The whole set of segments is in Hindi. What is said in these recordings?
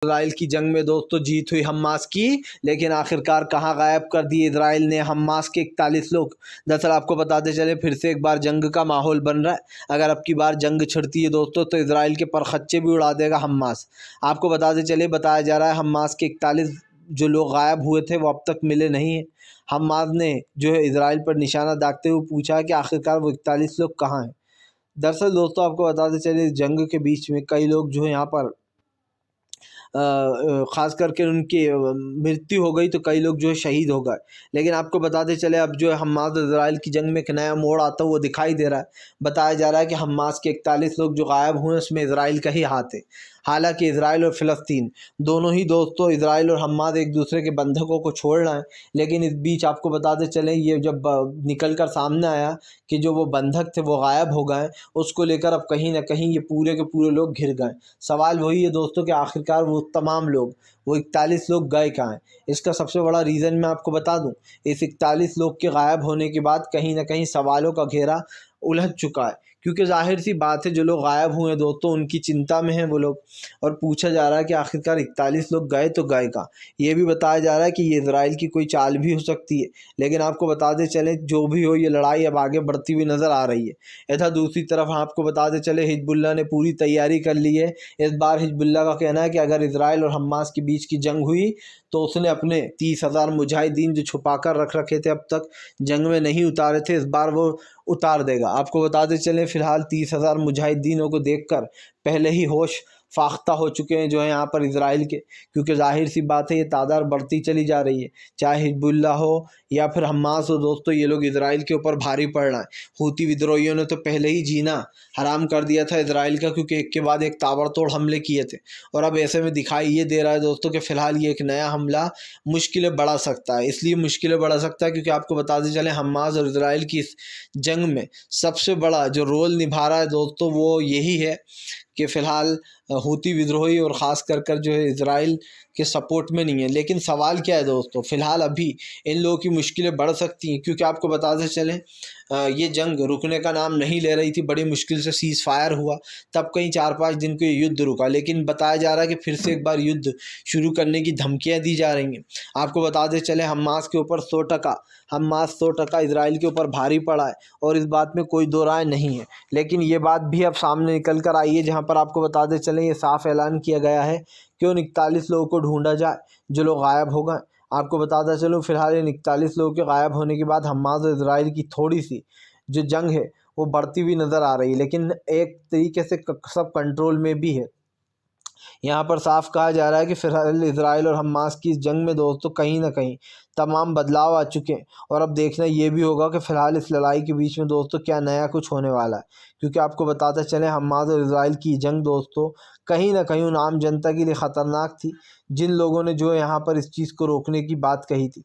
इसराइल की जंग में दोस्तों जीत हुई हमास की, लेकिन आखिरकार कहाँ गायब कर दिए इसराइल ने हमास के 41 लोग। दरअसल आपको बताते चले फिर से एक बार जंग का माहौल बन रहा है। अगर अब की बार जंग छिड़ती है दोस्तों तो इसराइल के परखच्चे भी उड़ा देगा हमास। आपको बताते चले बताया जा रहा है हमास के 41 जो लोग गायब हुए थे वो अब तक मिले नहीं हैं। हमास ने जो है इसराइल पर निशाना दागते हुए पूछा कि आखिरकार वो 41 लोग कहाँ हैं। दरअसल दोस्तों आपको बताते चले जंग के बीच में कई लोग जो है यहाँ पर ख़ास करके उनकी मृत्यु हो गई तो कई लोग जो है शहीद हो गए। लेकिन आपको बताते चले अब जो है हमास और इजराइल की जंग में एक नया मोड़ आता हुआ दिखाई दे रहा है। बताया जा रहा है कि हमास के 41 लोग जो गायब हुए उसमें इसराइल का ही हाथ है। हालांकि इसराइल और फ़िलिस्तीन दोनों ही दोस्तों इसराइल और हमास एक दूसरे के बंधकों को छोड़ रहे हैं। लेकिन इस बीच आपको बताते चलें ये जब निकल कर सामने आया कि जो वो बंधक थे वो गायब हो गए, उसको लेकर अब कहीं ना कहीं ये पूरे के पूरे लोग घिर गए। सवाल वही है दोस्तों कि आखिरकार वो तमाम लोग वो 41 लोग गए कहाँ हैं। इसका सबसे बड़ा रीज़न मैं आपको बता दूं, इस 41 लोग के गायब होने के बाद कहीं ना कहीं सवालों का घेरा उलझ चुका है। क्योंकि जाहिर सी बात है जो लोग गायब हुए हैं दोस्तों उनकी चिंता में हैं वो लोग, और पूछा जा रहा है कि आखिरकार 41 लोग गए तो गए कहाँ। ये भी बताया जा रहा है कि ये इसराइल की कोई चाल भी हो सकती है। लेकिन आपको बताते चले जो भी हो ये लड़ाई अब आगे बढ़ती हुई नज़र आ रही है। इधर दूसरी तरफ आपको बताते चले हिजबुल्लाह ने पूरी तैयारी कर ली है। इस बार हिजबुल्लाह का कहना है कि अगर इसराइल और हमास के बीच की जंग हुई तो उसने अपने 30,000 मुजाहिदीन जो छुपा कर रख रखे थे अब तक जंग में नहीं उतारे थे, इस बार वो उतार देगा। आपको बताते चलें फिलहाल 30,000 मुजाहिदीनों को देखकर पहले ही होश फाख्ता हो चुके हैं जो है यहाँ पर इसराइल के। क्योंकि जाहिर सी बात है ये तादाद बढ़ती चली जा रही है, चाहे हिजबुल्लाह हो या फिर हमास हो दोस्तों, ये लोग इसराइल के ऊपर भारी पड़ रहा है। हूती विद्रोहियों ने तो पहले ही जीना हराम कर दिया था इसराइल का, क्योंकि एक के बाद एक ताबड़तोड़ हमले किए थे। और अब ऐसे में दिखाई ये दे रहा है दोस्तों कि फ़िलहाल ये एक नया हमला मुश्किलें बढ़ा सकता है। इसलिए मुश्किलें बढ़ा सकता है क्योंकि आपको बताते चलें हमास और इसराइल की इस जंग में सबसे बड़ा जो रोल निभा रहा है दोस्तों वो यही है कि फ़िलहाल हूती विद्रोही और ख़ास कर जो है इसराइल के सपोर्ट में नहीं है। लेकिन सवाल क्या है दोस्तों, फ़िलहाल अभी इन लोगों की मुश्किलें बढ़ सकती हैं। क्योंकि आपको बताते चलें ये जंग रुकने का नाम नहीं ले रही थी, बड़ी मुश्किल से सीज़ फायर हुआ, तब कहीं 4-5 दिन को ये युद्ध रुका। लेकिन बताया जा रहा है कि फिर से एक बार युद्ध शुरू करने की धमकियाँ दी जा रही हैं। आपको बताते चलें हमास के ऊपर 100% इसराइल के ऊपर भारी पड़ा है और इस बात में कोई दो राय नहीं है। लेकिन ये बात भी अब सामने निकल कर आई है जहाँ पर आपको बताते चलें ये साफ ऐलान किया गया है कि उन 41 लोगों को ढूंढा जाए जो लोग गायब हो गए। आपको बताता चलूँ फिलहाल इन 41 लोगों के गायब होने के बाद हमास और इसराइल की थोड़ी सी जो जंग है वो बढ़ती हुई नज़र आ रही है, लेकिन एक तरीके से सब कंट्रोल में भी है। यहाँ पर साफ कहा जा रहा है कि फिलहाल इसराइल और हमास की इस जंग में दोस्तों कहीं ना कहीं तमाम बदलाव आ चुके हैं। और अब देखना ये भी होगा कि फ़िलहाल इस लड़ाई के बीच में दोस्तों क्या नया कुछ होने वाला है। क्योंकि आपको बताते चलें हमास और इसराइल की जंग दोस्तों कहीं ना कहीं उन आम जनता के लिए ख़तरनाक थी जिन लोगों ने जो है यहाँ पर इस चीज़ को रोकने की बात कही थी।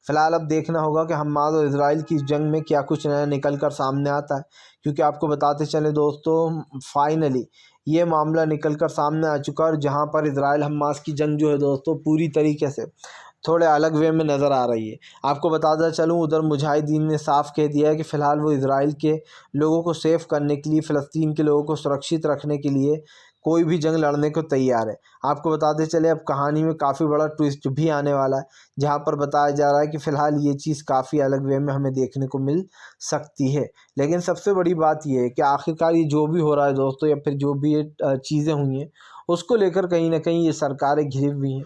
फ़िलहाल अब देखना होगा कि हमास और इसराइल की इस जंग में क्या कुछ नया निकल कर सामने आता है। क्योंकि आपको बताते चलें दोस्तों फाइनली ये मामला निकल कर सामने आ चुका है और जहाँ पर इसराइल हमास की जंग जो है दोस्तों पूरी तरीके से थोड़े अलग वे में नज़र आ रही है। आपको बताता चलूँ उधर मुजाहिदीन ने साफ कह दिया है कि फ़िलहाल वो इसराइल के लोगों को सेफ करने के लिए, फ़लस्तीन के लोगों को सुरक्षित रखने के लिए कोई भी जंग लड़ने को तैयार है। आपको बताते चले अब कहानी में काफ़ी बड़ा ट्विस्ट भी आने वाला है जहाँ पर बताया जा रहा है कि फ़िलहाल ये चीज़ काफ़ी अलग वे में हमें देखने को मिल सकती है। लेकिन सबसे बड़ी बात ये है कि आखिरकार ये जो भी हो रहा है दोस्तों या फिर जो भी ये चीज़ें हुई हैं उसको लेकर कहीं ना कहीं ये सरकारें घिरी हुई हैं।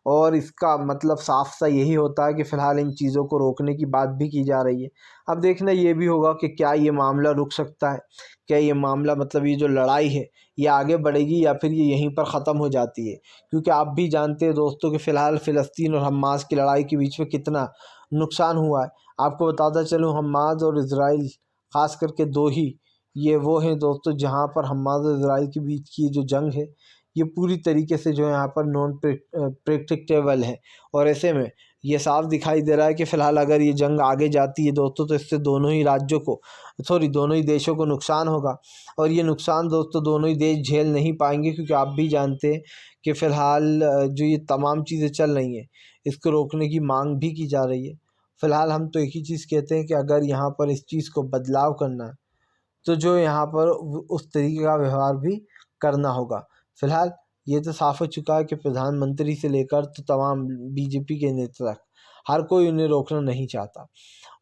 और इसका मतलब साफ सा यही होता है कि फ़िलहाल इन चीज़ों को रोकने की बात भी की जा रही है। अब देखना ये भी होगा कि क्या ये मामला रुक सकता है, क्या ये मामला मतलब ये जो लड़ाई है ये आगे बढ़ेगी या फिर ये यहीं पर ख़त्म हो जाती है। क्योंकि आप भी जानते हैं दोस्तों कि फ़िलहाल फ़िलिस्तीन और हमास की लड़ाई के बीच में कितना नुकसान हुआ है। आपको बताता चलूँ हमास और इसराइल ख़ास करके दो ही ये वो हैं दोस्तों जहाँ पर हमास और इसराइल के बीच की जो जंग है ये पूरी तरीके से जो है यहाँ पर नॉन प्रेडिक्टेबल है। और ऐसे में ये साफ दिखाई दे रहा है कि फ़िलहाल अगर ये जंग आगे जाती है दोस्तों तो इससे दोनों ही राज्यों को दोनों ही देशों को नुकसान होगा। और ये नुकसान दोस्तों दोनों ही देश झेल नहीं पाएंगे क्योंकि आप भी जानते हैं कि फ़िलहाल जो ये तमाम चीज़ें चल रही हैं इसको रोकने की मांग भी की जा रही है। फ़िलहाल हम तो एक ही चीज़ कहते हैं कि अगर यहाँ पर इस चीज़ को बदलाव करना है तो जो यहाँ पर उस तरीके का व्यवहार भी करना होगा। फ़िलहाल ये तो साफ हो चुका है कि प्रधानमंत्री से लेकर तो तमाम बीजेपी के नेता तक हर कोई उन्हें रोकना नहीं चाहता।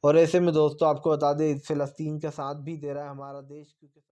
और ऐसे में दोस्तों आपको बता दें फ़िलिस्तीन का साथ भी दे रहा है हमारा देश, क्योंकि